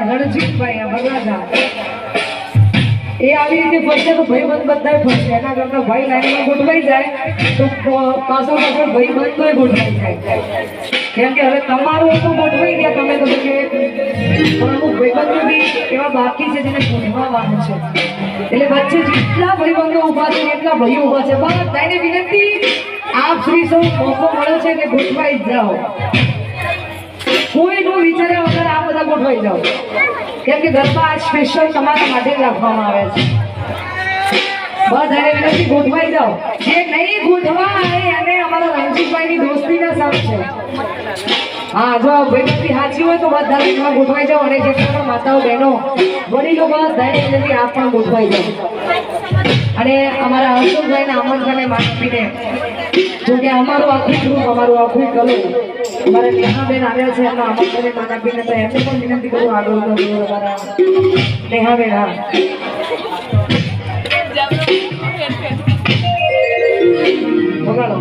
રણજીતભાઈ ભગવાન એ આવી રીતે ફરશે તો ભાઈબંધ બધા ફરશે એના કરતા ભાઈ લાઈનમાં ગોઠવાઈ જાય તો પાછળ ભાઈબંધ ગોઠવાઈ જાય કેમ કે હવે તમારું તો ગોઠવાઈ ગયા તમે તો કે પણ અમુક ભાઈબંધો બી એવા બાકી છે જેને ગોઠવવાનું છે એટલે વચ્ચે જેટલા ભાઈબંધો ઊભા છે એટલા ભાઈઓ ઊભા છે બધાને વિનંતી આપ શ્રી સૌ મોકો મળે છે કે ગોઠવાઈ જાઓ કોઈ નો વિચારે વગર આ બધા ગોઠવાઈ જાઓ કેમ કે ગરબા આ સ્પેશિયલ તમારા માટે રાખવામાં આવે છે બધાને વિનંતી ગોઠવાઈ જાઓ જે નહીં ગોઠવાય અને અમારા રણજીતભાઈની દોસ્તીના સાથ છે હા જો ભાઈ સાચી હોય તો બધા એમાં ગોઠવાઈ જાઓ અને જે પણ માતાઓ બહેનો વડીલો બધાને વિનંતી આપ પણ ગોઠવાઈ જાઓ અને અમારા હર્ષદભાઈના આમંત્રણને માનીને જો કે અમારું આખું ગ્રુપ અમારું આખું કલું અમારા નેહાબેન આવ્યા છે એમના આમંત્રણને માન આપીને તો એમને પણ વિનંતી કરું આગળ અમારા નેહાબેન હા વગાડો